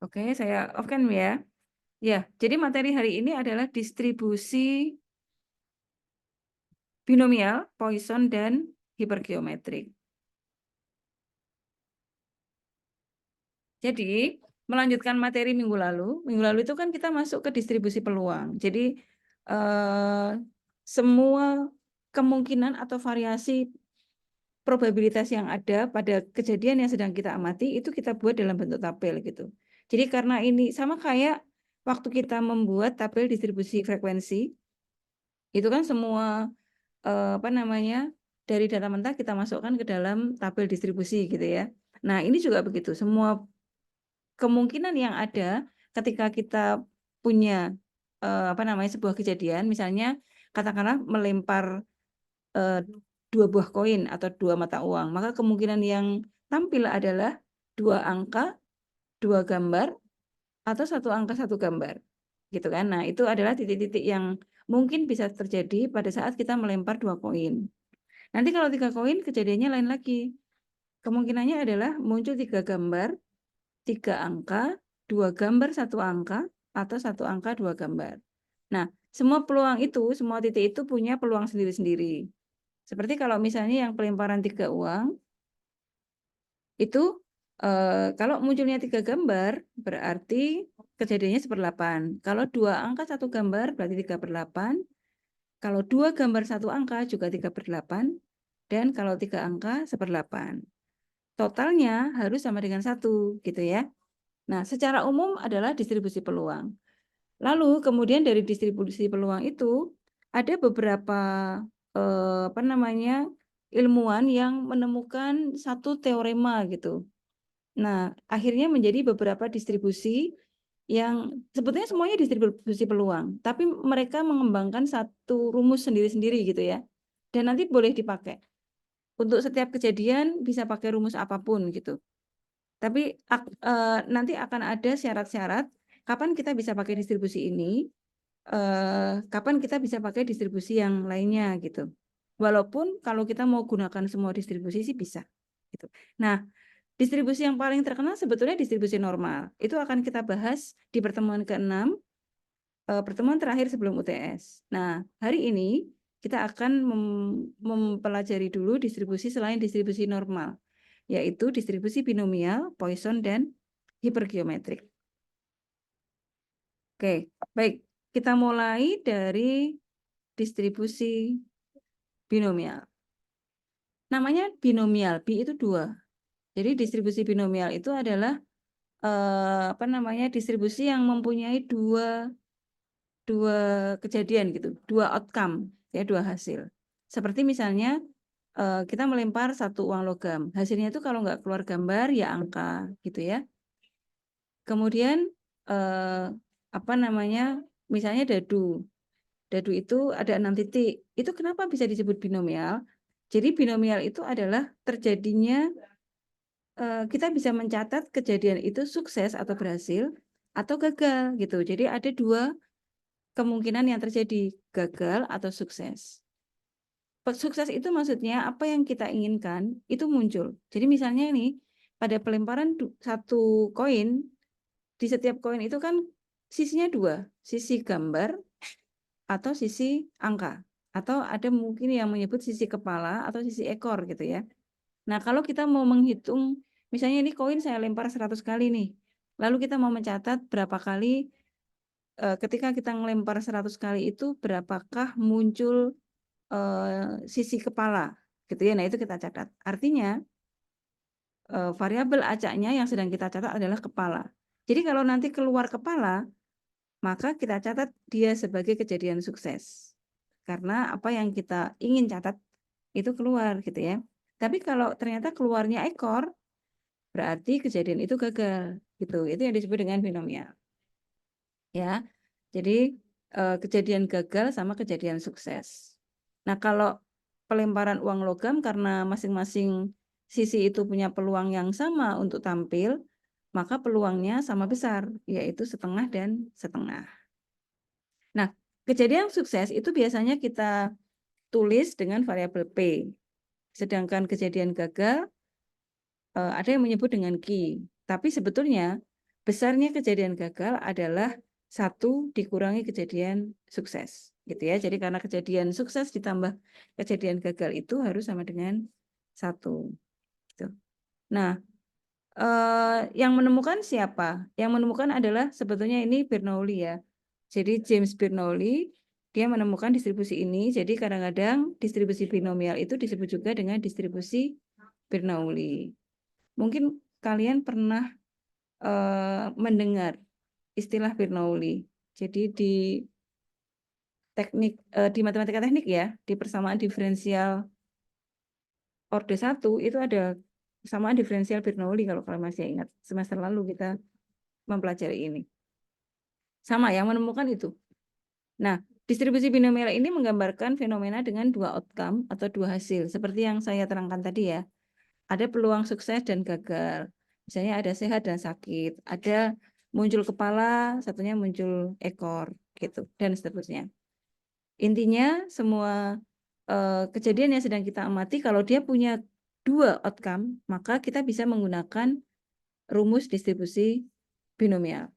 Oke, saya off-kan ya. Ya, jadi materi hari ini adalah distribusi binomial, Poisson, dan hipergeometrik. Jadi, melanjutkan materi minggu lalu itu kan kita masuk ke distribusi peluang. Jadi, eh, semua kemungkinan atau variasi probabilitas yang ada pada kejadian yang sedang kita amati itu kita buat dalam bentuk tabel gitu. Jadi karena ini sama kayak waktu kita membuat tabel distribusi frekuensi, itu kan semua dari data mentah kita masukkan ke dalam tabel distribusi gitu ya. Nah, ini juga begitu. Semua kemungkinan yang ada ketika kita punya sebuah kejadian, misalnya katakanlah melempar dua buah koin atau dua mata uang, maka kemungkinan yang tampil adalah dua angka, dua gambar, atau satu angka satu gambar, gitu kan? Nah, itu adalah titik-titik yang mungkin bisa terjadi pada saat kita melempar dua koin. Nanti kalau tiga koin kejadiannya lain lagi. Kemungkinannya adalah muncul tiga gambar, tiga angka, dua gambar satu angka, atau satu angka dua gambar. Nah, semua peluang itu, semua titik itu punya peluang sendiri-sendiri. Seperti kalau misalnya yang pelemparan tiga uang, itu kalau munculnya tiga gambar, berarti kejadiannya 1/8. Kalau dua angka satu gambar, berarti 3/8. Kalau dua gambar satu angka, juga 3/8. Dan kalau tiga angka, 1/8. Totalnya harus sama dengan 1, gitu ya. Nah, secara umum adalah distribusi peluang. Lalu kemudian dari distribusi peluang itu ada beberapa ilmuwan yang menemukan satu teorema gitu. Nah, akhirnya menjadi beberapa distribusi yang sebetulnya semuanya distribusi peluang, tapi mereka mengembangkan satu rumus sendiri-sendiri gitu ya. Dan nanti boleh dipakai. Untuk setiap kejadian bisa pakai rumus apapun gitu. Tapi nanti akan ada syarat-syarat kapan kita bisa pakai distribusi ini, kapan kita bisa pakai distribusi yang lainnya gitu. Walaupun kalau kita mau gunakan semua distribusi sih bisa. Gitu. Nah, distribusi yang paling terkenal sebetulnya distribusi normal. Itu akan kita bahas di pertemuan ke-6, pertemuan terakhir sebelum UTS. Nah, hari ini kita akan mempelajari dulu distribusi selain distribusi normal, yaitu distribusi binomial, Poisson, dan hipergeometrik. Oke, baik. Kita mulai dari distribusi binomial. Namanya binomial, bi itu 2. Jadi distribusi binomial itu adalah distribusi yang mempunyai dua kejadian gitu, dua outcome, ya, dua hasil. Seperti misalnya kita melempar satu uang logam, hasilnya itu kalau nggak keluar gambar ya angka, gitu ya. Kemudian misalnya dadu. Dadu itu ada 6 titik. Itu kenapa bisa disebut binomial? Jadi binomial itu adalah terjadinya kita bisa mencatat kejadian itu sukses atau berhasil atau gagal gitu. Jadi ada dua kemungkinan yang terjadi, gagal atau sukses. Sukses itu maksudnya apa yang kita inginkan itu muncul. Jadi misalnya ini pada pelemparan satu koin, di setiap koin itu kan sisinya 2, sisi gambar atau sisi angka. Atau ada mungkin yang menyebut sisi kepala atau sisi ekor gitu ya. Nah, kalau kita mau menghitung, misalnya ini koin saya lempar 100 kali nih. Lalu kita mau mencatat berapa kali ketika kita melempar 100 kali itu berapakah muncul sisi kepala gitu ya. Nah, itu kita catat. Artinya variabel acaknya yang sedang kita catat adalah kepala. Jadi kalau nanti keluar kepala, maka kita catat dia sebagai kejadian sukses. Karena apa yang kita ingin catat itu keluar gitu ya. Tapi kalau ternyata keluarnya ekor, berarti kejadian itu gagal gitu. Itu yang disebut dengan binomial. Ya. Jadi kejadian gagal sama kejadian sukses. Nah, kalau pelemparan uang logam karena masing-masing sisi itu punya peluang yang sama untuk tampil, maka peluangnya sama besar, yaitu setengah dan setengah. Nah, kejadian sukses itu biasanya kita tulis dengan variabel P. Sedangkan kejadian gagal ada yang menyebut dengan Q. Tapi sebetulnya besarnya kejadian gagal adalah 1 dikurangi kejadian sukses, gitu ya. Jadi karena kejadian sukses ditambah kejadian gagal itu harus sama dengan 1, gitu. Nah, yang menemukan siapa? Yang menemukan adalah sebetulnya ini Bernoulli ya. Jadi James Bernoulli, dia menemukan distribusi ini. Jadi kadang-kadang distribusi binomial itu disebut juga dengan distribusi Bernoulli. Mungkin kalian pernah mendengar istilah Bernoulli. Jadi di teknik di matematika teknik ya, di persamaan diferensial orde 1 itu ada persamaan diferensial Bernoulli kalau kalian masih ingat. Semester lalu kita mempelajari ini. Sama yang menemukan itu. Nah, distribusi binomial ini menggambarkan fenomena dengan 2 outcome atau 2 hasil. Seperti yang saya terangkan tadi ya. Ada peluang sukses dan gagal. Misalnya ada sehat dan sakit. Ada muncul kepala, satunya muncul ekor. Gitu, dan seterusnya. Intinya semua kejadian yang sedang kita amati, kalau dia punya 2 outcome, maka kita bisa menggunakan rumus distribusi binomial.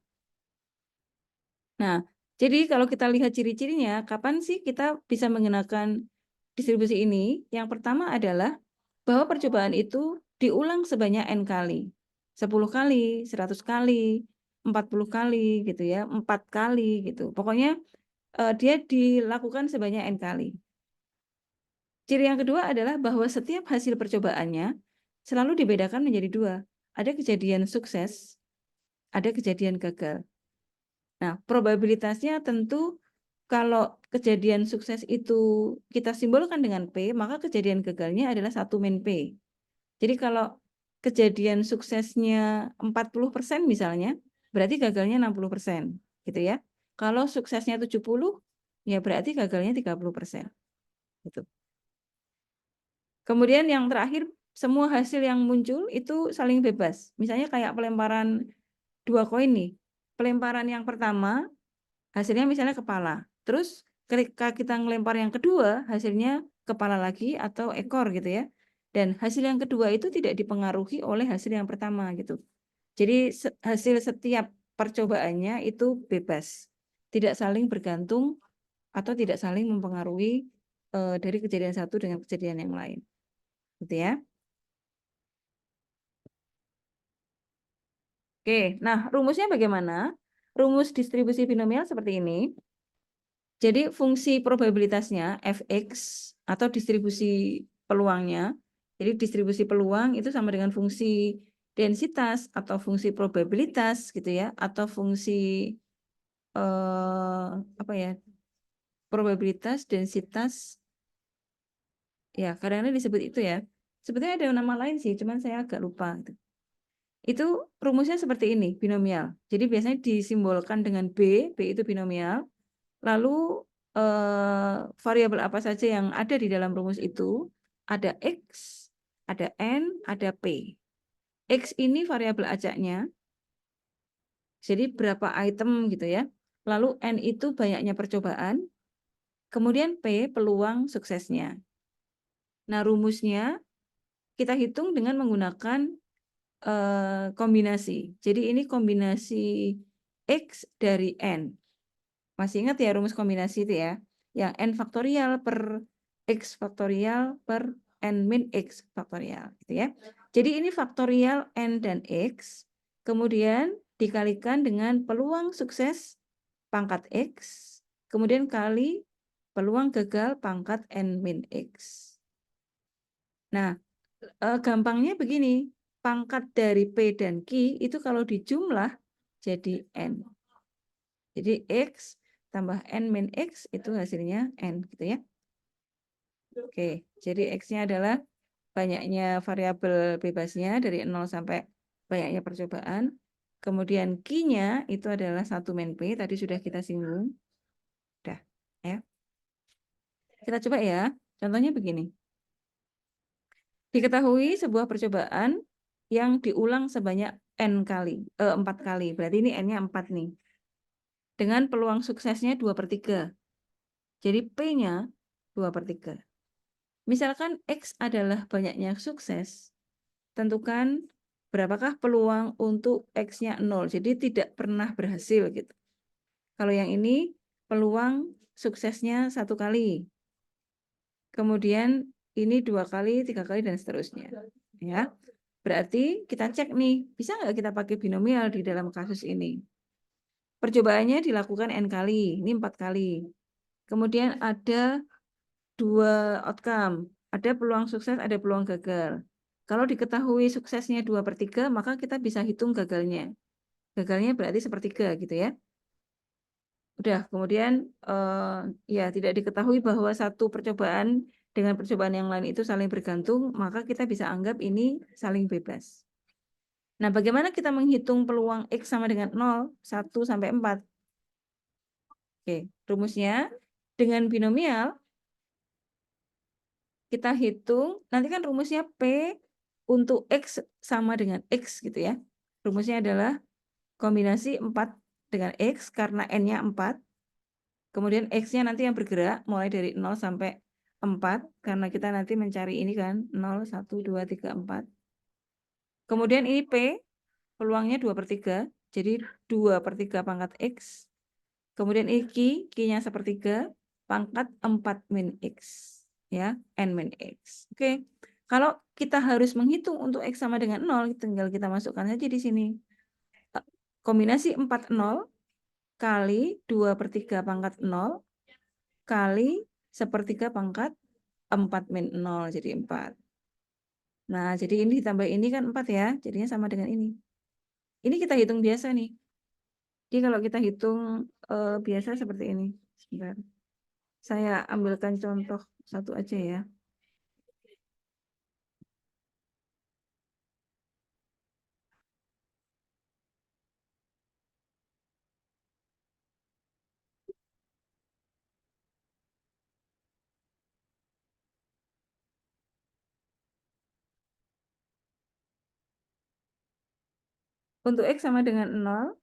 Nah, jadi kalau kita lihat ciri-cirinya, kapan sih kita bisa menggunakan distribusi ini? Yang pertama adalah bahwa percobaan itu diulang sebanyak N kali. 10 kali, 100 kali, 40 kali gitu ya, 4 kali gitu. Pokoknya dia dilakukan sebanyak N kali. Ciri yang kedua adalah bahwa setiap hasil percobaannya selalu dibedakan menjadi 2. Ada kejadian sukses, ada kejadian gagal. Nah, probabilitasnya tentu kalau kejadian sukses itu kita simbolkan dengan P, maka kejadian gagalnya adalah 1 min P. Jadi kalau kejadian suksesnya 40% misalnya, berarti gagalnya 60%, gitu ya. Kalau suksesnya 70, ya berarti gagalnya 30%. Gitu. Kemudian yang terakhir, semua hasil yang muncul itu saling bebas. Misalnya kayak pelemparan 2 koin nih. Pelemparan yang pertama hasilnya misalnya kepala. Terus ketika kita ngelempar yang kedua, hasilnya kepala lagi atau ekor gitu ya. Dan hasil yang kedua itu tidak dipengaruhi oleh hasil yang pertama gitu. Jadi hasil setiap percobaannya itu bebas. Tidak saling bergantung atau tidak saling mempengaruhi dari kejadian satu dengan kejadian yang lain. Gitu ya. Oke, nah rumusnya bagaimana? Rumus distribusi binomial seperti ini. Jadi fungsi probabilitasnya fx atau distribusi peluangnya. Jadi distribusi peluang itu sama dengan fungsi densitas atau fungsi probabilitas gitu ya, atau fungsi apa ya? Probabilitas, densitas. Ya, kadang-kadang disebut itu ya. Sebetulnya ada nama lain sih, cuman saya agak lupa gitu. Itu rumusnya seperti ini, binomial. Jadi biasanya disimbolkan dengan B itu binomial. Lalu variabel apa saja yang ada di dalam rumus itu, ada X, ada N, ada P. X ini variabel ajaknya, jadi berapa item gitu ya. Lalu N itu banyaknya percobaan, kemudian P peluang suksesnya. Nah rumusnya kita hitung dengan menggunakan kombinasi. Jadi ini kombinasi X dari N. Masih ingat ya rumus kombinasi itu ya? Yang N faktorial per X faktorial per N min X faktorial. Gitu ya. Jadi ini faktorial N dan X. Kemudian dikalikan dengan peluang sukses pangkat X. Kemudian kali peluang gagal pangkat N min X. Nah, gampangnya begini. Pangkat dari P dan Q itu kalau dijumlah jadi N. Jadi X tambah N min X itu hasilnya N gitu ya. Oke, jadi X-nya adalah banyaknya variabel bebasnya dari 0 sampai banyaknya percobaan. Kemudian Q-nya itu adalah 1 min P, tadi sudah kita singgung. Udah, ya. Kita coba ya. Contohnya begini. Diketahui sebuah percobaan yang diulang sebanyak N kali, 4 kali. Berarti ini N-nya 4 nih. Dengan peluang suksesnya 2/3. Jadi P-nya 2/3. Misalkan X adalah banyaknya sukses, tentukan berapakah peluang untuk X-nya 0. Jadi tidak pernah berhasil gitu. Kalau yang ini peluang suksesnya 1 kali. Kemudian ini 2 kali, 3 kali, dan seterusnya. Ya. Berarti kita cek nih, bisa nggak kita pakai binomial di dalam kasus ini? Percobaannya dilakukan N kali, ini 4 kali. Kemudian ada 2 outcome, ada peluang sukses, ada peluang gagal. Kalau diketahui suksesnya 2/3, maka kita bisa hitung gagalnya. Gagalnya berarti 1/3 gitu ya. Udah, kemudian ya tidak diketahui bahwa satu percobaan dengan percobaan yang lain itu saling bergantung, maka kita bisa anggap ini saling bebas. Nah, bagaimana kita menghitung peluang X sama dengan 0, 1 sampai 4? Oke, rumusnya dengan binomial kita hitung, nanti kan rumusnya P untuk X sama dengan X gitu ya. Rumusnya adalah kombinasi 4 dengan X karena N-nya 4. Kemudian X-nya nanti yang bergerak mulai dari 0 sampai 4, karena kita nanti mencari ini kan, 0, 1, 2, 3, 4. Kemudian ini P, peluangnya 2/3, jadi 2/3 pangkat X. Kemudian ini Q-nya 1/3, pangkat 4 min X. Ya, N min X. Oke, kalau kita harus menghitung untuk X sama dengan 0, tinggal kita masukkan saja di sini. Kombinasi 4 0 kali 2/3 pangkat 0 kali 1/3 pangkat 4 min 0, jadi 4. Nah, jadi ini ditambah ini kan 4 ya, jadinya sama dengan ini. Ini kita hitung biasa nih. Jadi kalau kita hitung biasa seperti ini. Sebentar. Saya ambilkan contoh satu aja ya. Untuk X sama dengan 0,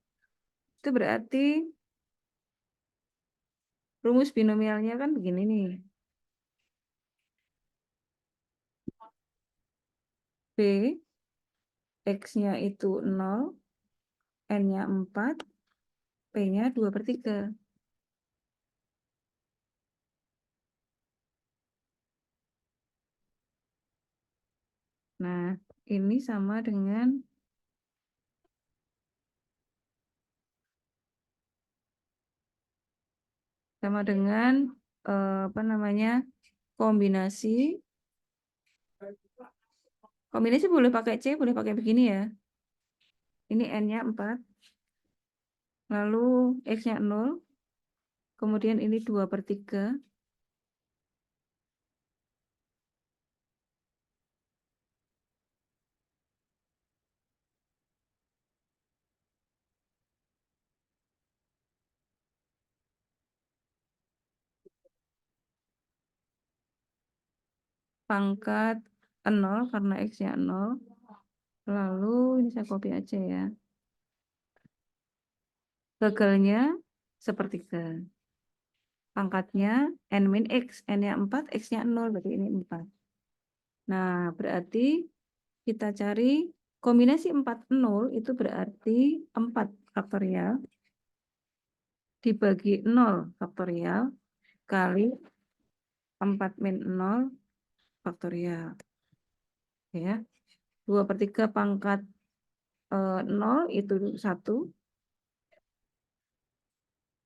itu berarti rumus binomialnya kan begini nih. B, X-nya itu 0, N-nya 4, P-nya 2/3. Nah, ini sama dengan apa namanya, kombinasi boleh pakai C, boleh pakai begini ya. Ini N-nya 4, lalu X-nya 0, kemudian ini 2/3, pangkat 0 karena X-nya 0, lalu ini saya copy aja ya. Gagalnya 1/3. Pangkatnya N min X, N-nya 4, X-nya 0, berarti ini 4. Nah, berarti kita cari kombinasi 4 0 itu berarti 4 faktorial dibagi 0 faktorial kali 4 min 0 faktorial. Ya. 2/3 pangkat 0 itu 1.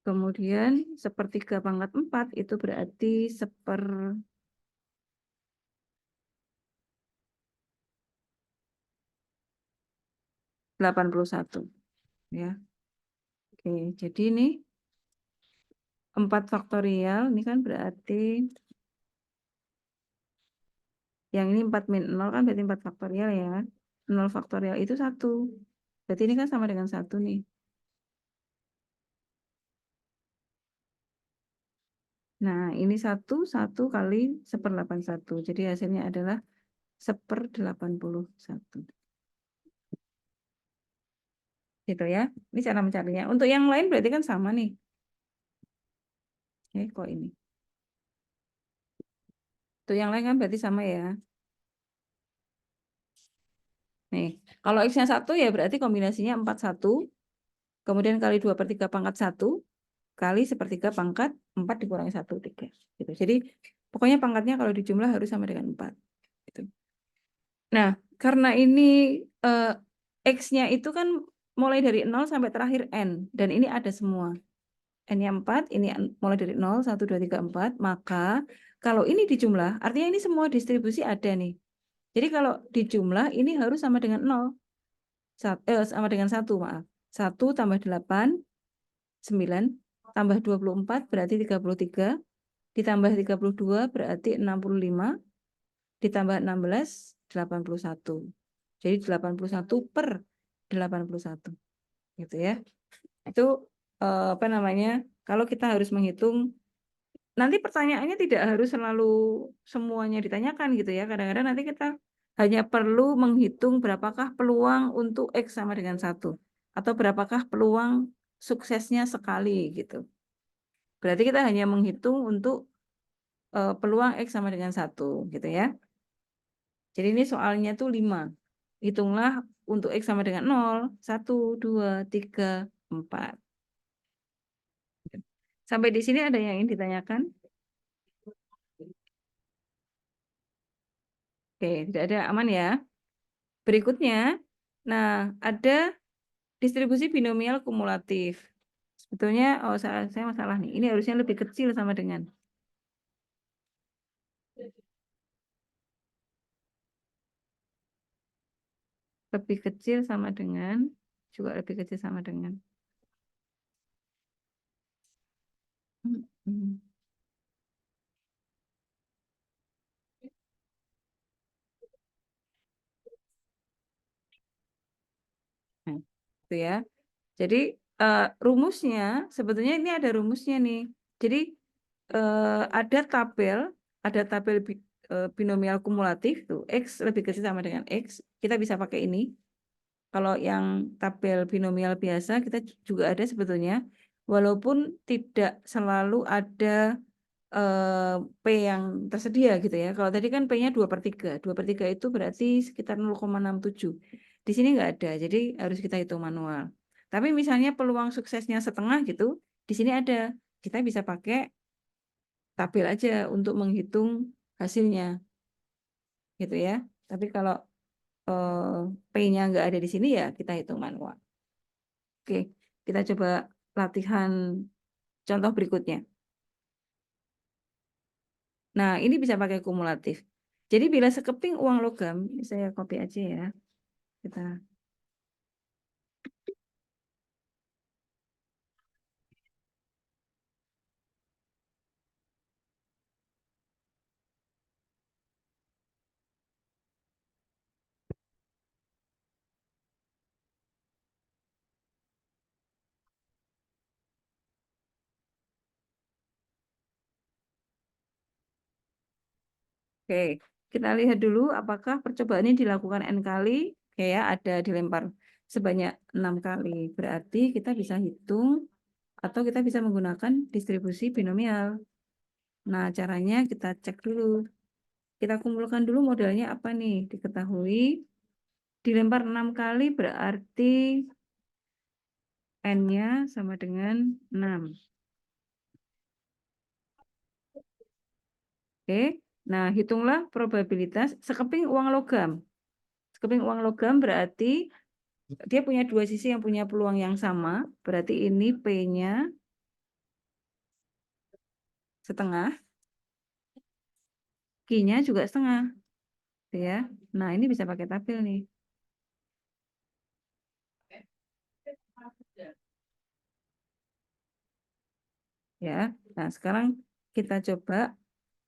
Kemudian 1/3 pangkat 4 itu berarti 1/81. Ya. Oke, jadi ini 4 faktorial, ini kan berarti yang ini 4 min 0 kan berarti 4 faktorial ya. 0 faktorial itu 1. Berarti ini kan sama dengan 1 nih. Nah, ini 1 kali 1/81. Jadi hasilnya adalah 1/81. Gitu ya. Ini cara mencarinya. Untuk yang lain berarti kan sama nih. Kok ini. Untuk yang lain kan berarti sama ya. Nih, kalau X-nya 1 ya berarti kombinasinya 41, kemudian kali 2/3 pangkat 1, kali 1/3 pangkat 4 dikurangi 1, 3. Gitu. Jadi pokoknya pangkatnya kalau dijumlah harus sama dengan 4. Gitu. Nah, karena ini X-nya itu kan mulai dari 0 sampai terakhir N, dan ini ada semua. N-nya 4, ini mulai dari 0, 1, 2, 3, 4, maka kalau ini dijumlah, artinya ini semua distribusi ada nih. Jadi kalau dijumlah, ini harus sama dengan 0. Sama dengan 1, maaf. 1 tambah 8, 9, tambah 24 berarti 33, ditambah 32 berarti 65, ditambah 16, 81. Jadi 81 per 81. Gitu ya. Itu apa namanya? Kalau kita harus menghitung, nanti pertanyaannya tidak harus selalu semuanya ditanyakan gitu ya. Kadang-kadang nanti kita hanya perlu menghitung berapakah peluang untuk X sama dengan 1. Atau berapakah peluang suksesnya sekali gitu. Berarti kita hanya menghitung untuk peluang X sama dengan 1 gitu ya. Jadi ini soalnya tuh 5. Hitunglah untuk X sama dengan 0, 1, 2, 3, 4. Sampai di sini ada yang ingin ditanyakan? Oke, tidak ada, aman ya. Berikutnya, nah ada distribusi binomial kumulatif. Sebetulnya, oh saya masalah nih, ini harusnya lebih kecil sama dengan. Lebih kecil sama dengan, juga lebih kecil sama dengan. Hmm. Nah, itu ya. Jadi rumusnya, sebetulnya ini ada rumusnya nih. Jadi ada tabel binomial kumulatif tuh, X lebih kecil sama dengan X. Kita bisa pakai ini. Kalau yang tabel binomial biasa kita juga ada sebetulnya, walaupun tidak selalu ada P yang tersedia gitu ya. Kalau tadi kan P-nya 2/3. 2/3 itu berarti sekitar 0,67. Di sini nggak ada, jadi harus kita hitung manual. Tapi misalnya peluang suksesnya setengah gitu, di sini ada. Kita bisa pakai tabel aja untuk menghitung hasilnya gitu ya. Tapi kalau P-nya nggak ada di sini ya kita hitung manual. Oke, kita coba latihan contoh berikutnya. Nah, ini bisa pakai kumulatif. Jadi bila sekeping uang logam, saya copy aja ya. Kita Oke, kita lihat dulu apakah percobaan ini dilakukan N kali. Oke ya, ada dilempar sebanyak 6 kali. Berarti kita bisa hitung atau kita bisa menggunakan distribusi binomial. Nah, caranya kita cek dulu. Kita kumpulkan dulu modalnya apa nih? Diketahui dilempar 6 kali berarti N-nya sama dengan 6. Oke, nah hitunglah probabilitas sekeping uang logam. Sekeping uang logam berarti dia punya dua sisi yang punya peluang yang sama, berarti ini P-nya setengah, Q-nya juga setengah, ya. Nah, ini bisa pakai tabel nih. Ya. Nah, sekarang kita coba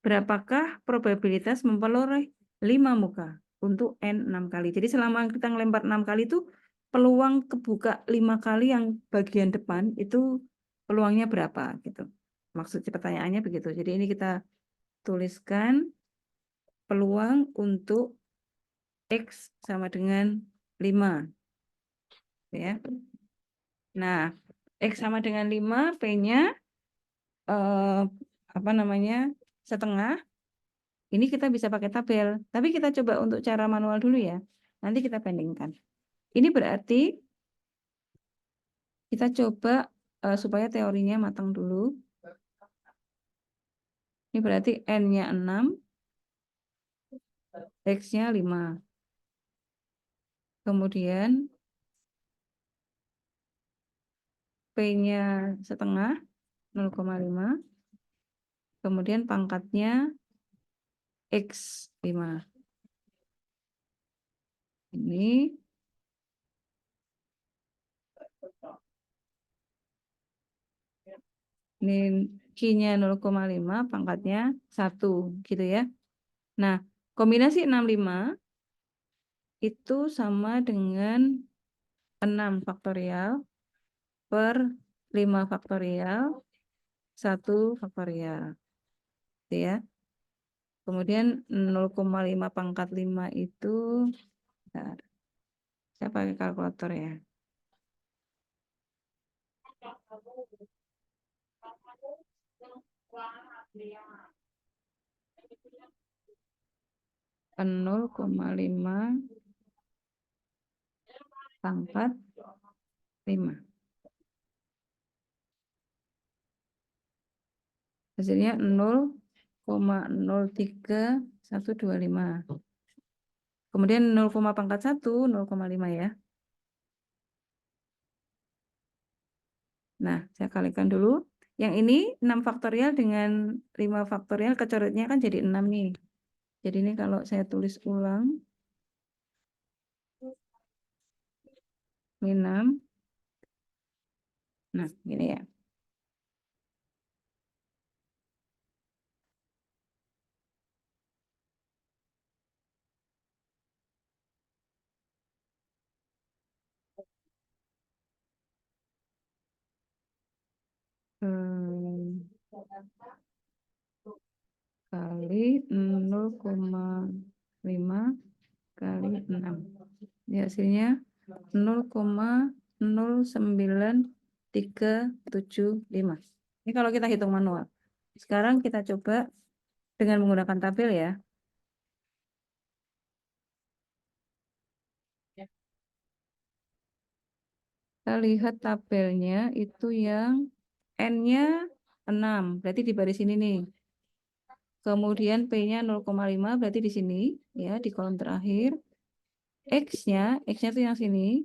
berapakah probabilitas memperoleh 5 muka untuk N 6 kali. Jadi selama kita ngelempar 6 kali itu peluang kebuka 5 kali yang bagian depan itu peluangnya berapa gitu. Maksud pertanyaannya begitu. Jadi ini kita tuliskan peluang untuk X sama dengan 5. Ya. Nah, X sama dengan 5, P-nya apa namanya? Setengah. Ini kita bisa pakai tabel. Tapi kita coba untuk cara manual dulu ya. Nanti kita bandingkan. Ini berarti kita coba supaya teorinya matang dulu. Ini berarti N-nya 6, X-nya 5. Kemudian P-nya setengah, 0,5. Kemudian pangkatnya X5. Ini Q-nya 0,5, pangkatnya 1, gitu ya. Nah, kombinasi 65 itu sama dengan 6 faktorial per 5 faktorial, 1 faktorial. Gitu ya. Kemudian 0,5 pangkat 5 itu, bentar, saya pakai kalkulator ya. 0,5 pangkat 5. Hasilnya 0,03125. Kemudian 0, pangkat 1, 0,5 ya. Nah, saya kalikan dulu. Yang ini 6 faktorial dengan 5 faktorial, kecoretnya kan jadi 6 nih. Jadi ini kalau saya tulis ulang, ini 6. Nah, gini ya. Hmm, kali 0,5 kali 6. Ini hasilnya 0,09375. Ini kalau kita hitung manual. Sekarang kita coba dengan menggunakan tabel ya. Kita lihat tabelnya itu yang N-nya 6, berarti di baris ini nih. Kemudian P-nya 0,5, berarti di sini ya, di kolom terakhir. X-nya itu yang sini.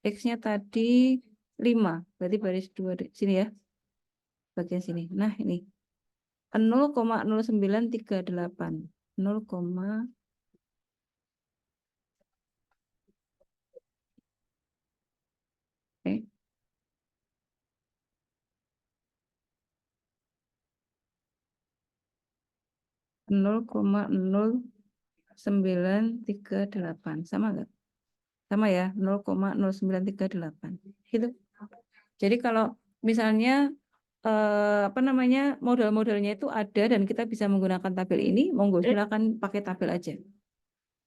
X-nya tadi 5, berarti baris 2 di sini ya. Bagian sini. Nah, ini 0,0938. 0, eh, 0,0938. Sama enggak? Sama ya, 0,0938. Gitu. Jadi kalau misalnya apa namanya, model-modelnya itu ada dan kita bisa menggunakan tabel ini, monggo silakan pakai tabel aja.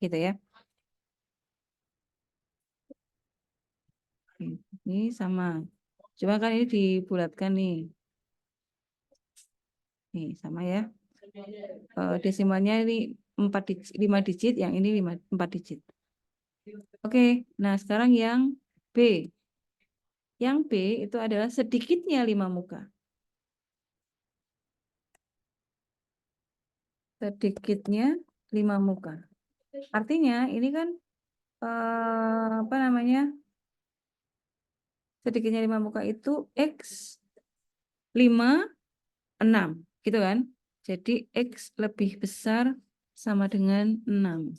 Gitu ya. Ini sama. Cuma kan ini dibulatkan nih. Nih, sama ya. Desimalnya ini 5 digit, yang ini 4 digit. Oke, nah sekarang yang B. Yang B itu adalah sedikitnya 5 muka. Sedikitnya 5 muka. Artinya ini kan apa namanya? Sedikitnya 5 muka itu X 5, 6. Gitu kan? Jadi X lebih besar sama dengan 6.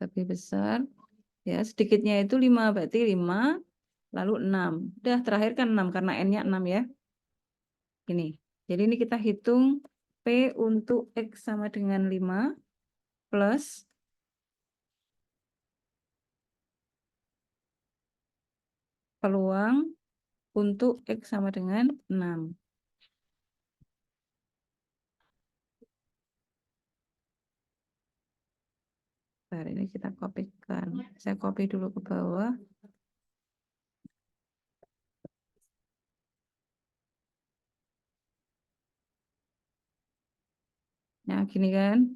Lebih besar. Ya, sedikitnya itu 5, berarti 5, lalu 6. Udah terakhir kan 6, karena N-nya 6 ya. Ini. Jadi ini kita hitung P untuk X sama dengan 5 plus peluang untuk X sama dengan 6. Nah, ini kita kopikan. Saya copy dulu ke bawah. Nah, gini kan.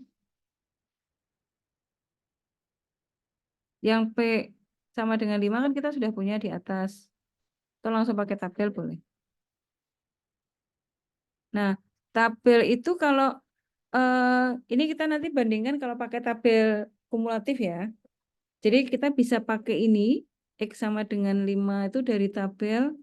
Yang P sama dengan 5 kan kita sudah punya di atas. Atau langsung pakai tabel boleh. Nah, tabel itu kalau ini kita nanti bandingkan kalau pakai tabel kumulatif ya. Jadi kita bisa pakai ini, X sama dengan 5 itu dari tabel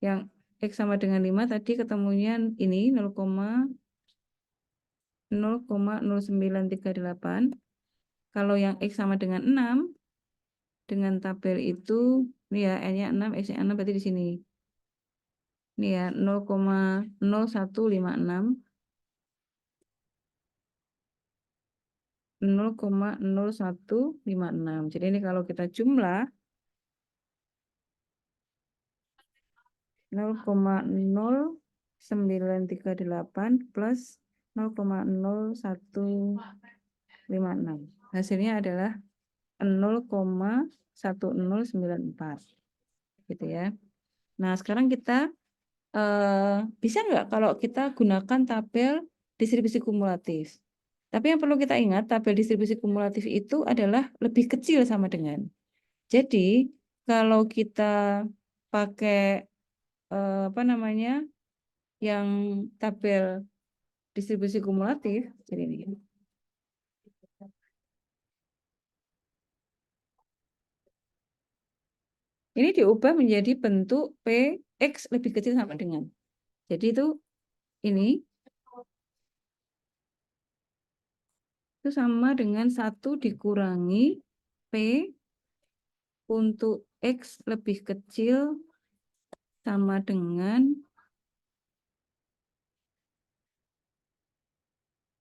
yang X sama dengan 5 tadi ketemunya ini 0,0938. Kalau yang X sama dengan 6, dengan tabel itu, ini ya, N-nya 6, X-nya 6 berarti di sini. Ini ya, 0,0156. 0,0156. Jadi ini kalau kita jumlah 0,0938 plus 0,0156. Hasilnya adalah 0,1094. Gitu ya. Nah, sekarang kita bisa nggak kalau kita gunakan tabel distribusi kumulatif? Tapi yang perlu kita ingat, tabel distribusi kumulatif itu adalah lebih kecil sama dengan. Jadi, kalau kita pakai apa namanya, yang tabel distribusi kumulatif, jadi ini diubah menjadi bentuk PX lebih kecil sama dengan. Jadi ini itu sama dengan 1 dikurangi P untuk X lebih kecil sama dengan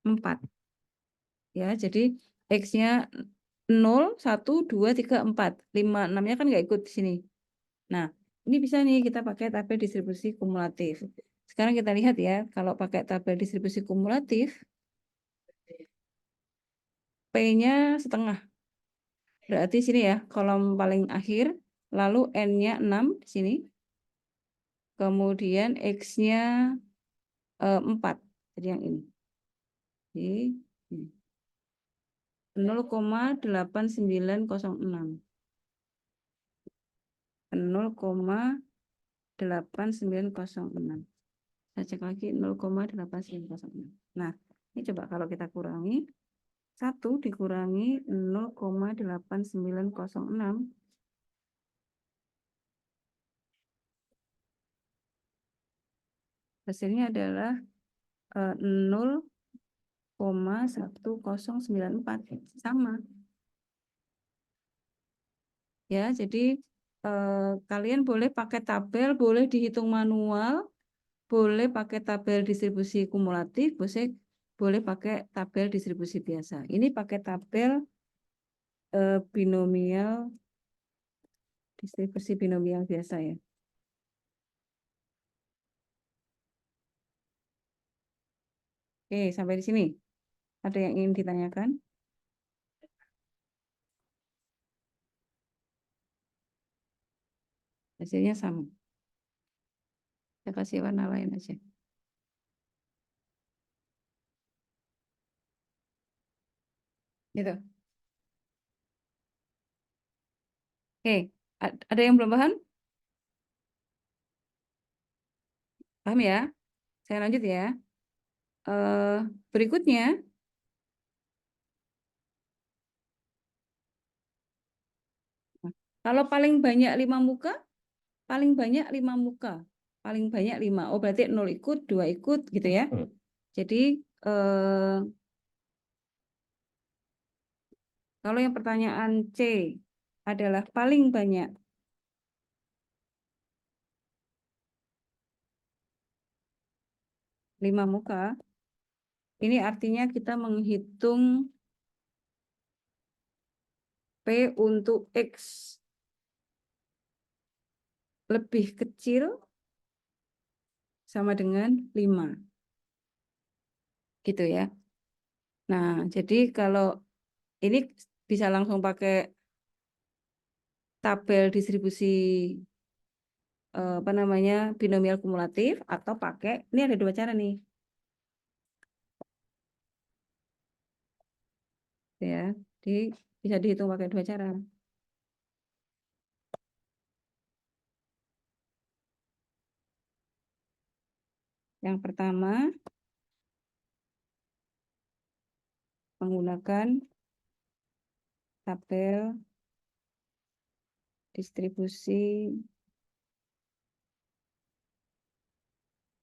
4. Ya, jadi X-nya 0, 1, 2, 3, 4. 5, 6-nya kan nggak ikut di sini. Nah, ini bisa nih kita pakai tabel distribusi kumulatif. Sekarang kita lihat ya, kalau pakai tabel distribusi kumulatif, P-nya setengah. Berarti sini ya, kolom paling akhir, lalu N-nya 6 di sini. Kemudian X-nya 4. Jadi yang ini. Jadi 0,8906. 0,8906. Saya cek lagi 0,8906. Nah, ini coba kalau kita kurangi 1 dikurangi 0,8906, hasilnya adalah 0,1094 sama. Ya, jadi kalian boleh pakai tabel, boleh dihitung manual, boleh pakai tabel distribusi kumulatif, boleh pakai tabel distribusi biasa. Ini pakai tabel binomial, distribusi binomial biasa ya. Oke, sampai di sini. Ada yang ingin ditanyakan? Hasilnya sama. Saya kasih warna lain aja. Gitu. Oke, ada yang belum paham? Paham ya? Saya lanjut ya. Berikutnya, kalau paling banyak 5 muka, paling banyak 5 muka. Paling banyak 5. Oh, berarti 0 ikut, 2 ikut gitu ya. Jadi, kalau yang pertanyaan C adalah paling banyak 5 muka, ini artinya kita menghitung P untuk X lebih kecil sama dengan 5. Gitu ya. Nah, jadi kalau ini bisa langsung pakai tabel distribusi apa namanya, binomial kumulatif atau pakai, ini ada dua cara nih. Ya, bisa dihitung pakai dua cara. Yang pertama, menggunakan tabel distribusi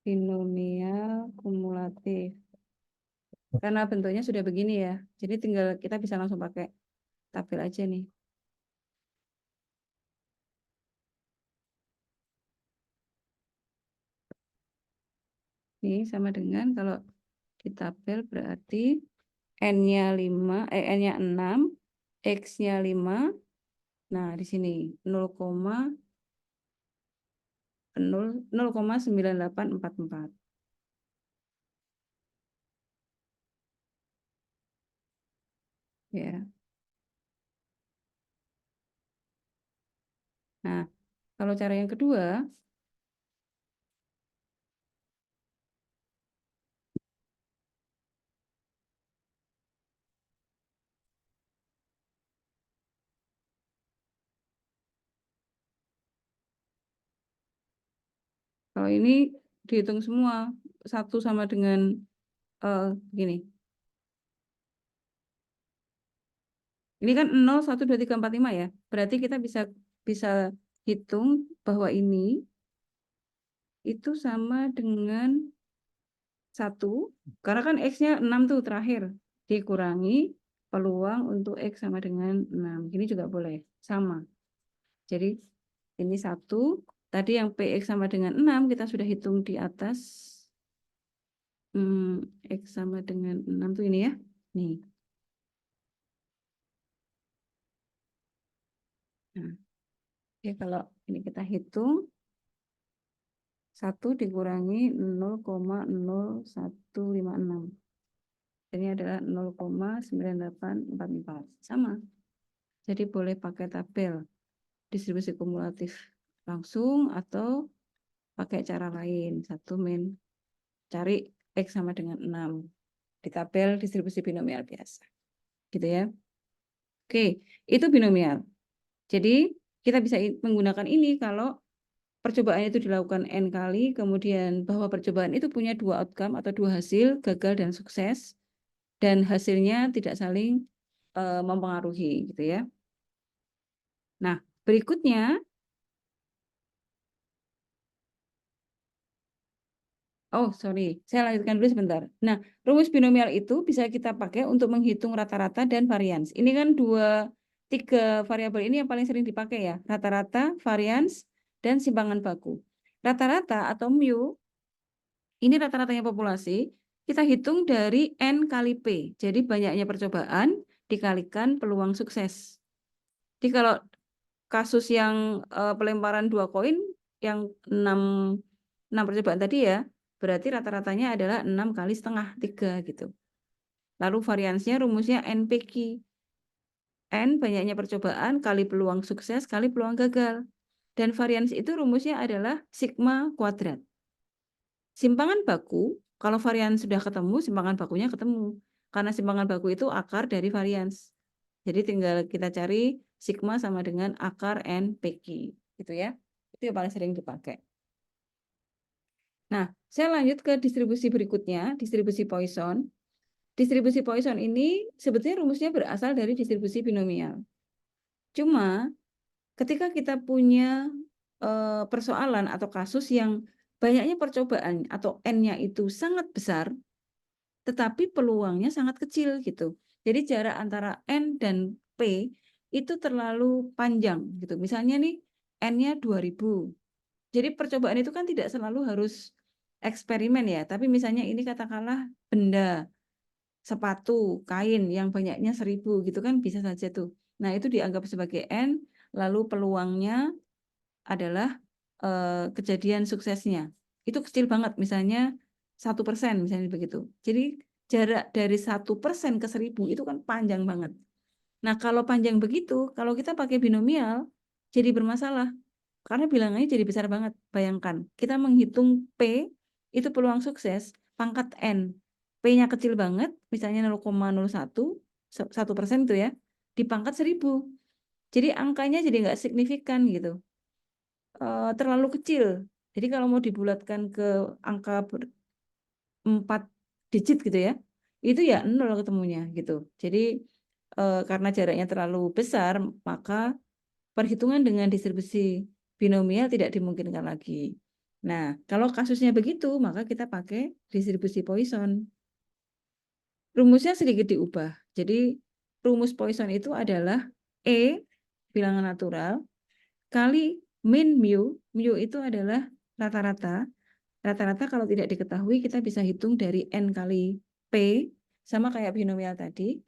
binomial kumulatif. Karena bentuknya sudah begini ya, jadi tinggal kita bisa langsung pakai tabel aja nih. Ini sama dengan kalau di tabel berarti N-nya 5, N-nya 6, X-nya 5. Nah, di sini 0,9844. Ya. Nah, kalau cara yang kedua, kalau ini dihitung semua, satu sama dengan gini. Ini kan 0, 1, 2, 3, 4, 5 ya. Berarti kita bisa hitung bahwa ini itu sama dengan 1, karena kan X-nya 6 tuh terakhir, dikurangi peluang untuk X sama dengan 6. Ini juga boleh, sama. Jadi ini 1, tadi yang PX sama dengan 6 kita sudah hitung di atas. X sama dengan 6 tuh ini ya. Nih. Nah, oke, kalau ini kita hitung 1 dikurangi 0,0156. Ini adalah 0,9844. Sama. Jadi boleh pakai tabel distribusi kumulatif langsung atau pakai cara lain. Satu cari X sama dengan 6 di tabel distribusi binomial biasa. Gitu ya. Oke, itu binomial. Jadi kita bisa menggunakan ini kalau percobaan itu dilakukan N kali, kemudian bahwa percobaan itu punya dua outcome atau dua hasil, gagal dan sukses, dan hasilnya tidak saling mempengaruhi, gitu ya. Nah, berikutnya, saya lanjutkan dulu sebentar. Nah, rumus binomial itu bisa kita pakai untuk menghitung rata-rata dan varians. Ini kan tiga variabel ini yang paling sering dipakai ya, rata-rata, varians, dan simpangan baku. Rata-rata atau mu, ini rata-ratanya populasi, kita hitung dari N kali P. Jadi banyaknya percobaan dikalikan peluang sukses. Jadi kalau kasus yang pelemparan 2 koin, yang 6 percobaan tadi ya, berarti rata-ratanya adalah 6 kali setengah, 3 gitu. Lalu variansnya rumusnya NPQ. N banyaknya percobaan kali peluang sukses kali peluang gagal. Dan varians itu rumusnya adalah sigma kuadrat. Simpangan baku, kalau varian sudah ketemu, simpangan bakunya ketemu. Karena simpangan baku itu akar dari varians. Jadi tinggal kita cari sigma sama dengan akar NPQ. Gitu ya. Itu yang paling sering dipakai. Nah, saya lanjut ke distribusi berikutnya, distribusi Poisson. Distribusi Poisson ini sebetulnya rumusnya berasal dari distribusi binomial. Cuma ketika kita punya persoalan atau kasus yang banyaknya percobaan atau N-nya itu sangat besar, tetapi peluangnya sangat kecil gitu. Jadi jarak antara N dan P itu terlalu panjang gitu. Misalnya nih N-nya 2000. Jadi percobaan itu kan tidak selalu harus eksperimen ya, tapi misalnya ini katakanlah benda, sepatu, kain yang banyaknya 1000 gitu kan bisa saja tuh. Nah, itu dianggap sebagai N, lalu peluangnya adalah kejadian suksesnya. Itu kecil banget, misalnya 1%, misalnya begitu. Jadi jarak dari 1% ke 1000 itu kan panjang banget. Nah, kalau panjang begitu, kalau kita pakai binomial, jadi bermasalah. Karena bilangannya jadi besar banget. Bayangkan, kita menghitung P, itu peluang sukses, pangkat N. P-nya kecil banget, misalnya 0,01, 1% itu ya, dipangkat 1000. Jadi angkanya jadi nggak signifikan gitu. Terlalu kecil. Jadi kalau mau dibulatkan ke angka 4 digit gitu ya, itu ya 0 ketemunya gitu. Jadi karena jaraknya terlalu besar, maka perhitungan dengan distribusi binomial tidak dimungkinkan lagi. Nah, kalau kasusnya begitu, maka kita pakai distribusi Poisson. Rumusnya sedikit diubah. Jadi rumus Poisson itu adalah E, bilangan natural, kali min mu. Mu itu adalah rata-rata. Rata-rata kalau tidak diketahui, kita bisa hitung dari N kali P, sama kayak binomial tadi,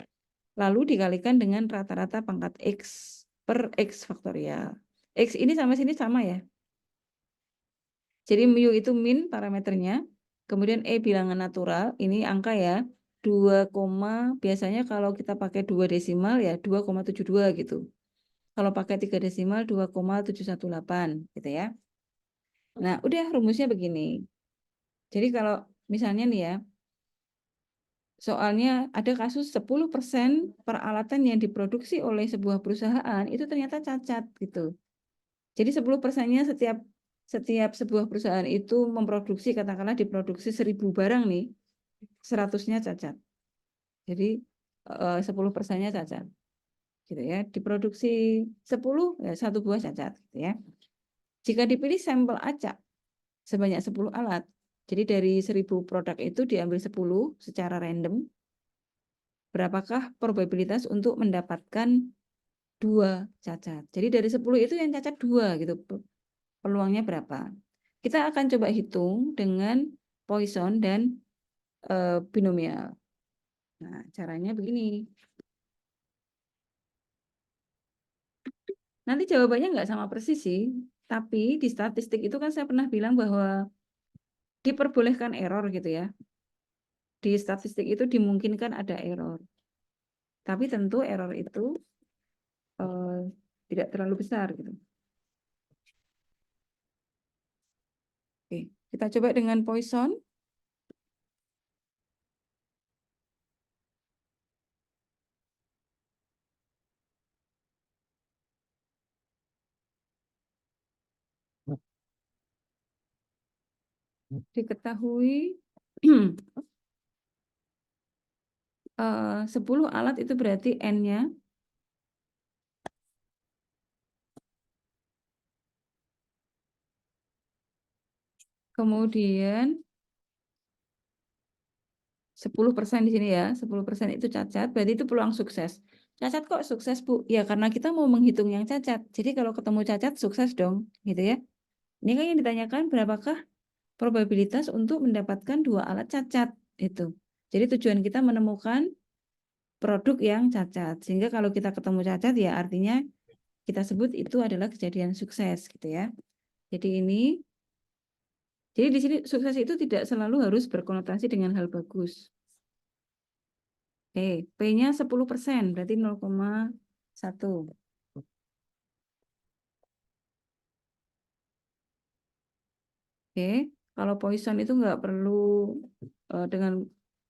lalu dikalikan dengan rata-rata pangkat X per X faktorial. X ini sama sini sama ya. Jadi mu itu min parameternya, kemudian E bilangan natural, ini angka ya, 2, biasanya kalau kita pakai 2 desimal ya 2,72 gitu. Kalau pakai 3 desimal 2,718 gitu ya. Nah, udah rumusnya begini. Jadi kalau misalnya nih ya, soalnya ada kasus 10% peralatan yang diproduksi oleh sebuah perusahaan itu ternyata cacat gitu. Jadi 10%-nya setiap sebuah perusahaan itu memproduksi, katakanlah diproduksi 1000 barang nih, 100-nya cacat. Jadi 10%-nya cacat. Gitu ya. Diproduksi 10, ya 1 buah cacat gitu ya. Jika dipilih sampel acak sebanyak 10 alat, jadi dari 1000 produk itu diambil 10 secara random, berapakah probabilitas untuk mendapatkan 2 cacat. Jadi dari 10 itu yang cacat 2 gitu. Peluangnya berapa? Kita akan coba hitung dengan Poisson dan binomial. Nah, caranya begini. Nanti jawabannya nggak sama persis sih, tapi di statistik itu kan saya pernah bilang bahwa diperbolehkan error gitu ya. Di statistik itu dimungkinkan ada error. Tapi tentu error itu tidak terlalu besar gitu. Oke, kita coba dengan Poisson. Diketahui 10 alat itu berarti N-nya. Kemudian 10% di sini ya, 10% itu cacat, berarti itu peluang sukses. Cacat kok sukses, Bu? Ya karena kita mau menghitung yang cacat. Jadi kalau ketemu cacat, sukses dong, gitu ya. Ini kan yang ditanyakan berapakah probabilitas untuk mendapatkan 2 alat cacat, itu. Jadi tujuan kita menemukan produk yang cacat. Sehingga kalau kita ketemu cacat, ya artinya kita sebut itu adalah kejadian sukses, gitu ya. Jadi di sini sukses itu tidak selalu harus berkonotasi dengan hal bagus. Oke, P-nya 10%, berarti 0,1. Oke, kalau Poisson itu nggak perlu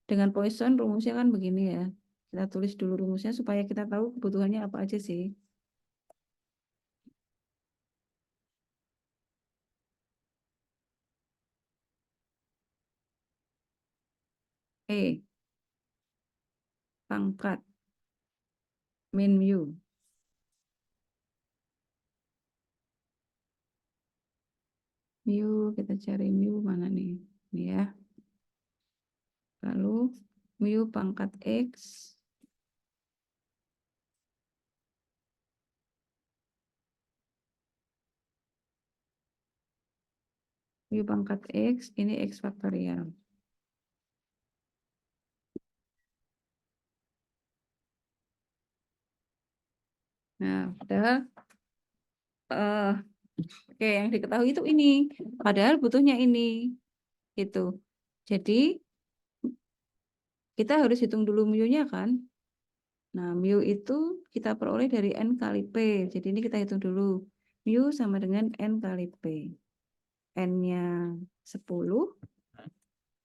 dengan Poisson rumusnya kan begini ya. Kita tulis dulu rumusnya supaya kita tahu kebutuhannya apa aja sih. E pangkat min mu. Mu kita cari mu mana nih? Ini ya. Lalu mu pangkat X mu pangkat X ini X faktorial. Nah, padahal oke, yang diketahui itu ini. Padahal butuhnya ini. Gitu. Jadi kita harus hitung dulu mu-nya kan. Nah, mu itu kita peroleh dari N kali P. Jadi ini kita hitung dulu. U sama dengan N kali P. N-nya 10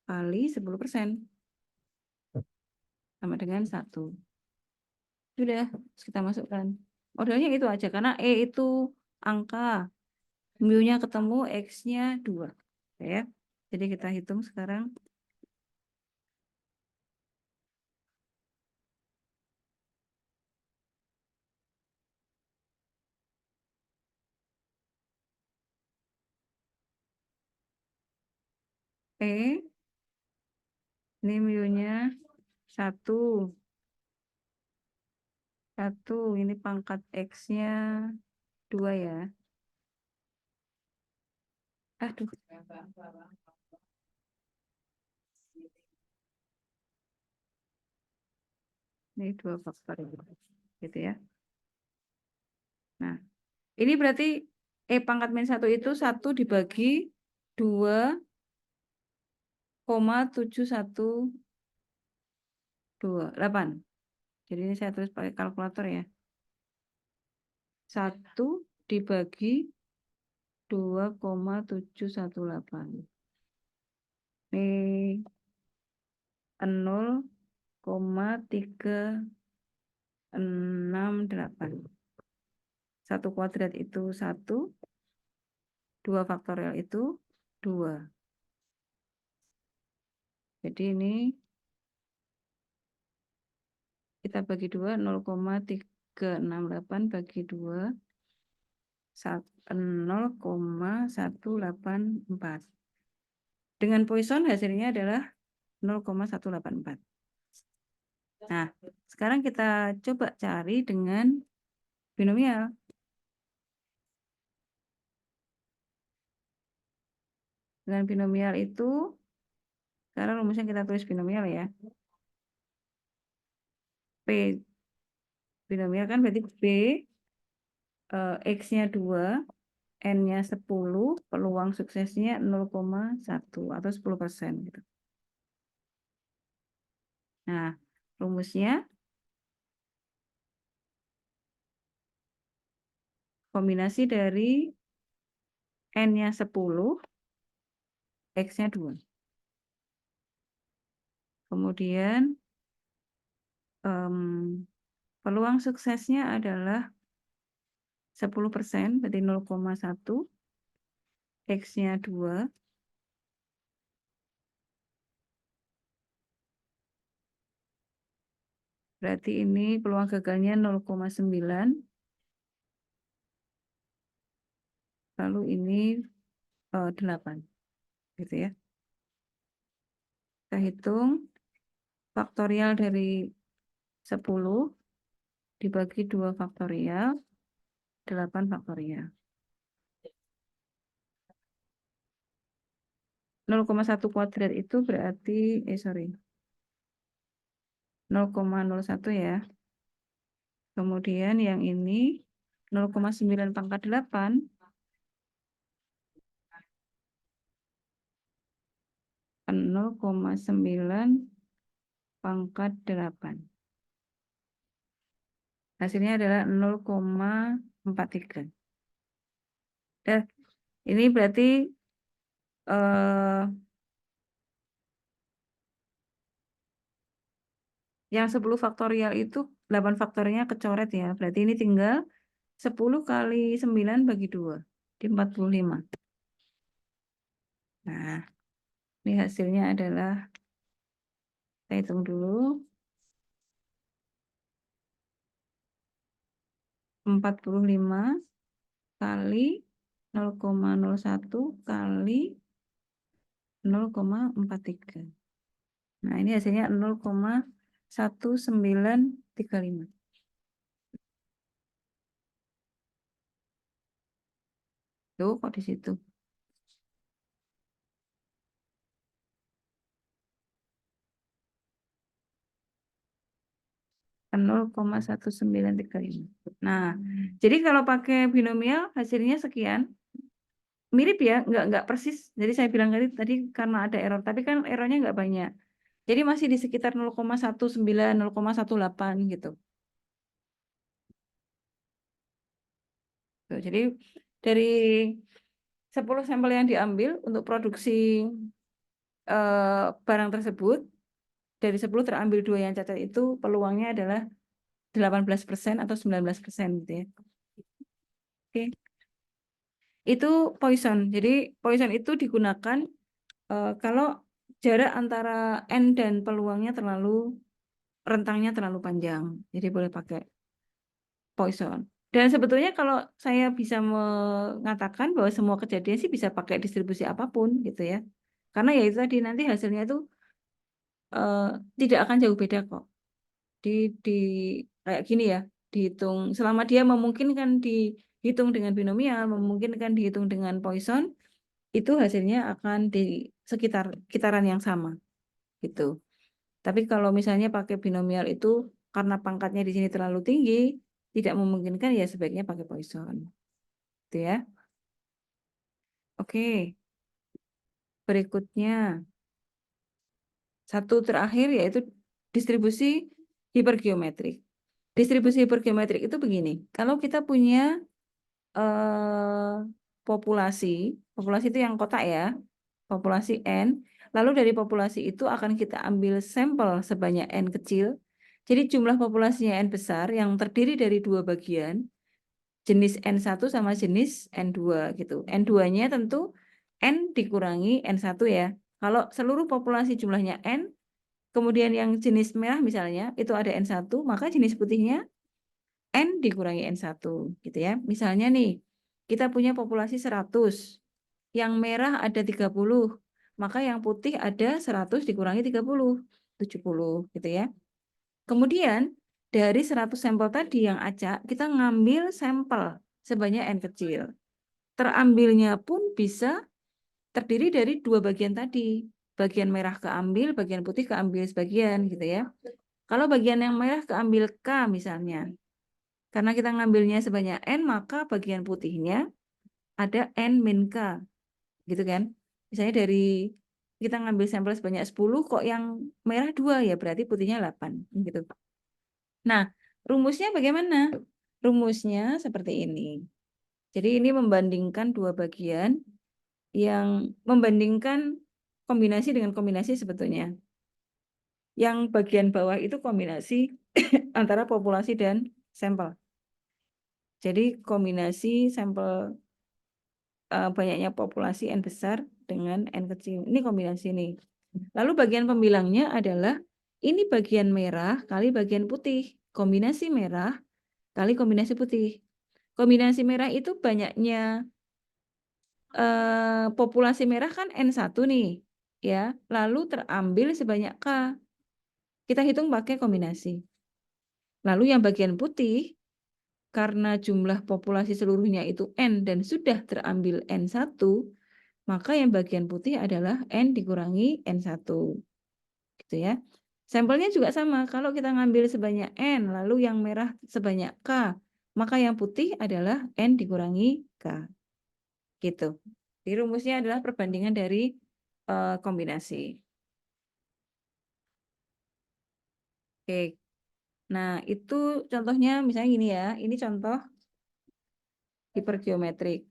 kali 10%. Sama dengan 1. Sudah, kita masukkan. Modelnya itu aja, karena E itu angka. Mu-nya ketemu, X-nya 2. Ya. Jadi kita hitung sekarang. E, ini mu-nya 1. 1, ini pangkat X-nya 2 ya. Aduh. Ini 2 faktor gitu ya. Nah, ini berarti E pangkat min 1 itu 1 dibagi 2,728. Jadi ini saya tulis pakai kalkulator ya. 1 dibagi 2,718. Ini 0,368. 1 kuadrat itu 1, 2 faktorial itu 2. Jadi ini kita bagi 2, 0,368 bagi 2, 0,184. Dengan Poisson hasilnya adalah 0,184. Nah, sekarang kita coba cari dengan binomial. Dengan binomial itu, sekarang rumusnya kita tulis binomial ya. P binomial kan berarti B, X-nya 2, N-nya 10, peluang suksesnya 0,1 atau 10% gitu. Nah, rumusnya kombinasi dari N-nya 10, X-nya 2. Kemudian peluang suksesnya adalah 10%, berarti 0,1, X-nya 2, berarti ini peluang gagalnya 0,9, lalu ini 8, gitu ya. Kita hitung faktorial dari 10 dibagi 2 faktorial, 8 faktorial. 0,1 kuadrat itu berarti, 0,01 ya. Kemudian yang ini 0,9 pangkat 8, 0,9 pangkat 8. Hasilnya adalah 0,43. Dan ini berarti yang 10 faktorial itu 8 faktorialnya kecoret ya. Berarti ini tinggal 10 kali 9 bagi 2. Di 45. Nah, ini hasilnya adalah, kita hitung dulu. 45 kali 0,01 kali 0,43. Nah, ini hasilnya 0,1935. Tuh, kok di situ? Kan 0,1935. Nah, jadi kalau pakai binomial hasilnya sekian. Mirip ya, nggak persis. Jadi saya bilang tadi karena ada error, tapi kan errornya nggak banyak. Jadi masih di sekitar 0,19, 0,18 gitu. Tuh, jadi Dari 10 sampel yang diambil untuk produksi barang tersebut, dari 10 terambil 2 yang cacat itu peluangnya adalah 18% atau 19% gitu ya. Oke. Itu poison. Jadi poison itu digunakan kalau jarak antara N dan peluangnya rentangnya terlalu panjang. Jadi boleh pakai poison. Dan sebetulnya kalau saya bisa mengatakan bahwa semua kejadian sih bisa pakai distribusi apapun gitu ya. Karena ya itu tadi nanti hasilnya itu tidak akan jauh beda kok. Di kayak gini ya, dihitung selama dia memungkinkan dihitung dengan binomial, memungkinkan dihitung dengan Poisson, itu hasilnya akan di sekitar kitaran yang sama gitu. Tapi kalau misalnya pakai binomial itu karena pangkatnya di sini terlalu tinggi, tidak memungkinkan ya sebaiknya pakai Poisson. Gitu ya. Oke. Berikutnya satu terakhir yaitu distribusi hipergeometrik. Distribusi hipergeometrik itu begini. Kalau kita punya populasi itu yang kotak ya, populasi N, lalu dari populasi itu akan kita ambil sampel sebanyak N kecil. Jadi jumlah populasinya N besar yang terdiri dari 2 bagian, jenis N1 sama jenis N2 gitu. N2-nya tentu N dikurangi N1 ya. Kalau seluruh populasi jumlahnya N, kemudian yang jenis merah misalnya itu ada N1, maka jenis putihnya N dikurangi N1 gitu ya. Misalnya nih, kita punya populasi 100, yang merah ada 30, maka yang putih ada 100 dikurangi 30, 70 gitu ya. Kemudian dari 100 sampel tadi yang acak, kita ngambil sampel sebanyak N kecil. Terambilnya pun bisa terdiri dari 2 bagian tadi. Bagian merah keambil, bagian putih keambil sebagian gitu ya. Kalau bagian yang merah keambil K misalnya, karena kita ngambilnya sebanyak N, maka bagian putihnya ada N min K. Gitu kan. Misalnya dari kita ngambil sampel sebanyak 10, kok yang merah 2, ya berarti putihnya 8. Gitu. Nah, rumusnya bagaimana? Rumusnya seperti ini. Jadi ini membandingkan 2 bagian, yang membandingkan kombinasi dengan kombinasi sebetulnya. Yang bagian bawah itu kombinasi antara populasi dan sampel. Jadi kombinasi sampel banyaknya populasi N besar dengan N kecil. Ini kombinasi ini. Lalu bagian pembilangnya adalah ini bagian merah kali bagian putih. Kombinasi merah kali kombinasi putih. Kombinasi merah itu banyaknya populasi merah kan N1 nih. Ya, lalu terambil sebanyak K. Kita hitung pakai kombinasi. Lalu yang bagian putih, karena jumlah populasi seluruhnya itu N dan sudah terambil N1, maka yang bagian putih adalah N dikurangi N1. Gitu ya. Sampelnya juga sama. Kalau kita ngambil sebanyak N, lalu yang merah sebanyak K, maka yang putih adalah N dikurangi K. Gitu. Jadi rumusnya adalah perbandingan dari kombinasi. Oke. Nah, itu contohnya misalnya gini ya. Ini contoh hipergeometrik.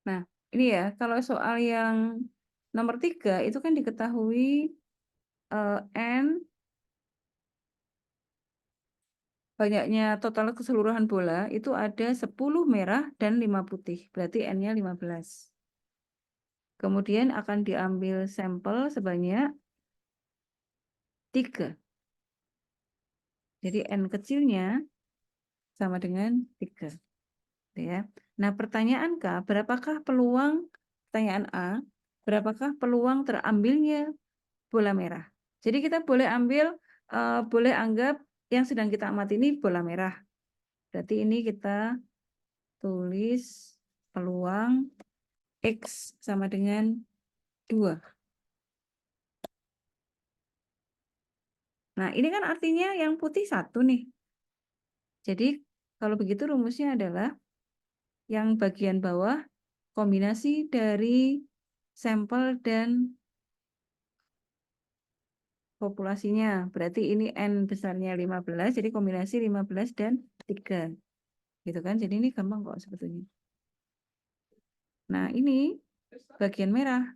Nah, ini ya, kalau soal yang nomor 3 itu kan diketahui N banyaknya total keseluruhan bola itu ada 10 merah dan 5 putih. Berarti N-nya 15. Kemudian akan diambil sampel sebanyak 3. Jadi N kecilnya sama dengan 3. Ya. Nah, pertanyaan K, berapakah peluang, pertanyaan A, berapakah peluang terambilnya bola merah? Jadi kita boleh ambil boleh anggap yang sedang kita amati ini bola merah. Berarti ini kita tulis peluang X sama dengan 2. Nah, ini kan artinya yang putih 1 nih. Jadi, kalau begitu rumusnya adalah yang bagian bawah kombinasi dari sampel dan populasinya. Berarti ini N besarnya 15, jadi kombinasi 15 dan 3. Gitu kan? Jadi ini gampang kok sebetulnya. Nah, ini bagian merah.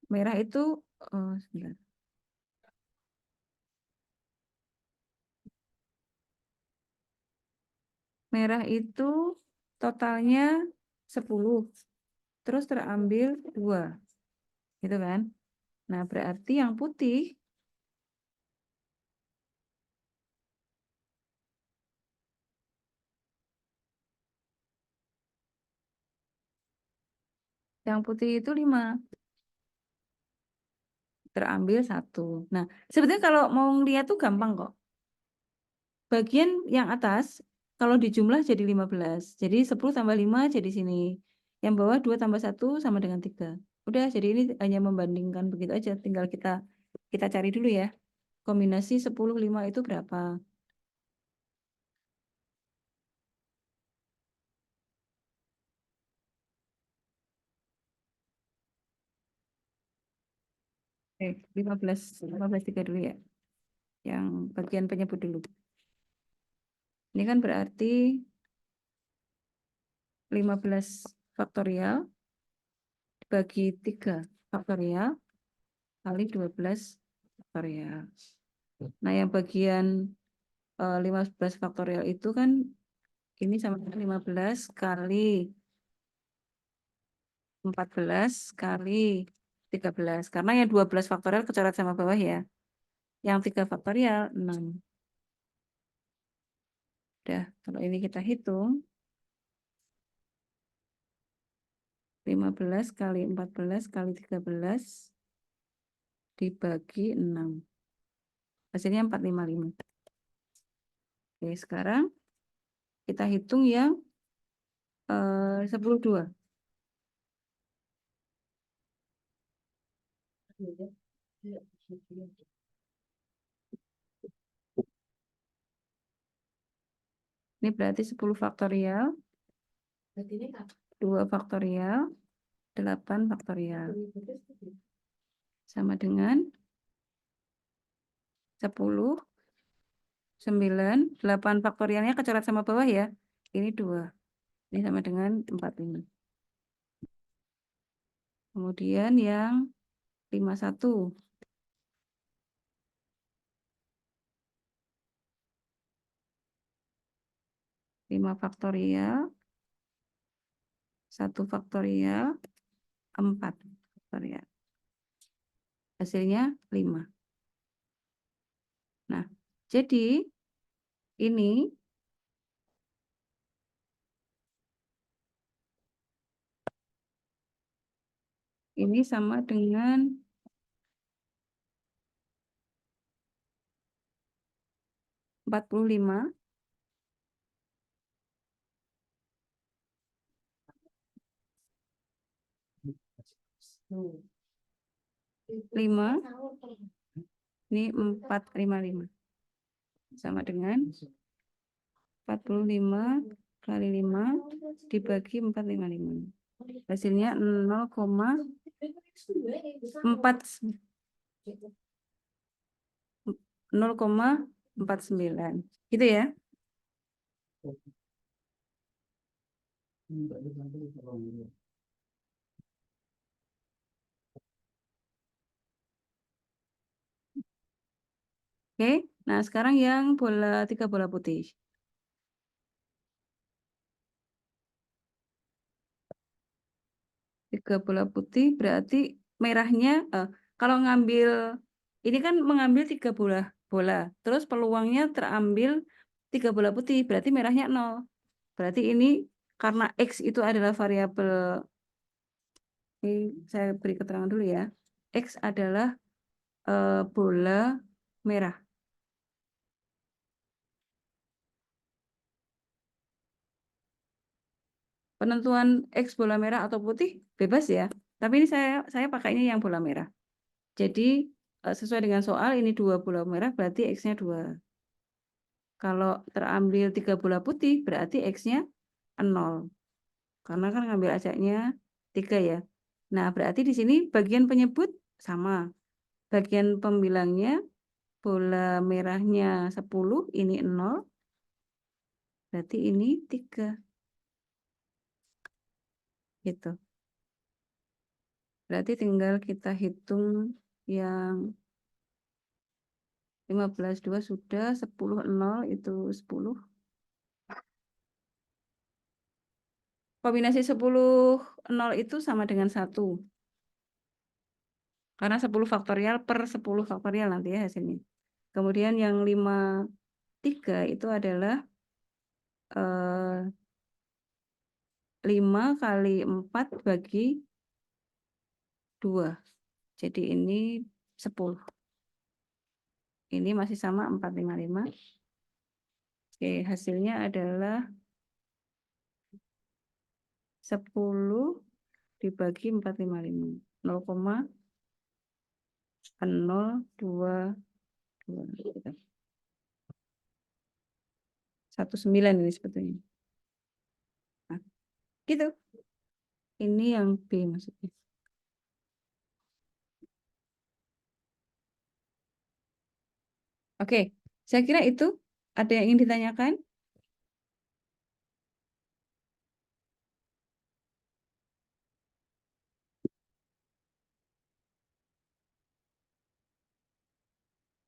Merah itu, sebentar. Merah itu totalnya 10. Terus terambil 2. Gitu kan? Nah, berarti yang putih itu 5. Terambil 1. Nah, sebetulnya kalau mau ngeliat tuh gampang kok. Bagian yang atas, kalau dijumlah jadi 15. Jadi 10 tambah 5 jadi sini. Yang bawah 2 tambah 1 sama dengan 3. Udah, jadi ini hanya membandingkan begitu aja. Tinggal kita cari dulu ya. Kombinasi 10, 5 itu berapa? Oke, 15 3 dulu ya. Yang bagian penyebut dulu. Ini kan berarti 15 faktorial bagi 3 faktorial kali 12 faktorial. Nah, yang bagian 15 faktorial itu kan ini sama dengan 15 kali 14 kali 13. Karena yang 12 faktorial kecoret sama bawah ya. Yang 3 faktorial 6. Udah, kalau ini kita hitung. 15 kali 14 kali 13 dibagi 6. Hasilnya 455. Oke, sekarang kita hitung yang 10/2. Ini berarti 10 faktorial, 2 faktorial, 8 faktorial. Sama dengan 10, 9, 8 faktorialnya kecoret sama bawah ya. Ini 2. Ini sama dengan 45. Kemudian yang 51. 5 faktorial, 1 faktorial, 4 faktorial. Hasilnya 5. Nah, jadi ini sama dengan 45 5 ini 455 sama dengan 45 kali 5 dibagi 455. Hasilnya 0,49. Gitu ya. Oke, nah sekarang yang 3 bola putih. 3 bola putih berarti merahnya, kalau ngambil, ini kan mengambil 3 bola, terus peluangnya terambil 3 bola putih, berarti merahnya 0. Berarti ini karena X itu adalah variabel, ini saya beri keterangan dulu ya. X adalah bola merah. Penentuan X bola merah atau putih bebas ya. Tapi ini saya pakainya yang bola merah. Jadi sesuai dengan soal ini 2 bola merah berarti X-nya 2. Kalau terambil 3 bola putih berarti X-nya 0. Karena kan ngambil ajaknya 3 ya. Nah, berarti di sini bagian penyebut sama. Bagian pembilangnya bola merahnya 10, ini 0. Berarti ini 3. Gitu. Berarti tinggal kita hitung yang 15,2 sudah, 10,0 itu 10. Kombinasi 10,0 itu sama dengan 1. Karena 10 faktorial per 10 faktorial nanti ya hasilnya. Kemudian yang 5,3 itu adalah 5 kali 4 bagi 2. Jadi ini 10. Ini masih sama 455. Oke, hasilnya adalah 10 dibagi 455. 0,022. Gitu. 19 ini sebetulnya. Nah, gitu. Ini yang B maksudnya. Oke, saya kira itu. Ada yang ingin ditanyakan?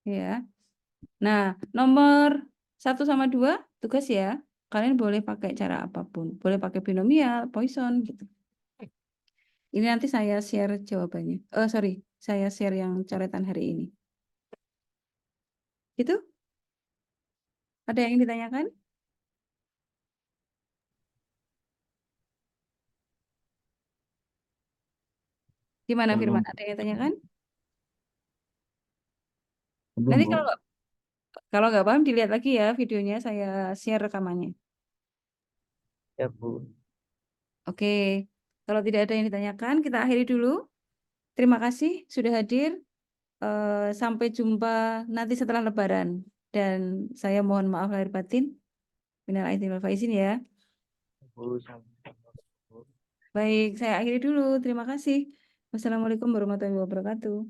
Ya. Nah, nomor 1 sama 2 tugas ya. Kalian boleh pakai cara apapun. Boleh pakai binomial, Poisson gitu. Ini nanti saya share jawabannya. Sorry, saya share yang coretan hari ini. Itu? Ada yang ingin ditanyakan? Gimana Firman? Ada yang ditanyakan? Nanti kalau nggak paham dilihat lagi ya videonya, saya share rekamannya. Ya, Bu. Oke, kalau tidak ada yang ditanyakan, kita akhiri dulu. Terima kasih sudah hadir. Sampai jumpa nanti setelah Lebaran. Dan saya mohon maaf lahir batin. Minal aidin wal faizin ya. Bu, sama-sama, Bu. Baik, saya akhiri dulu. Terima kasih. Wassalamualaikum warahmatullahi wabarakatuh.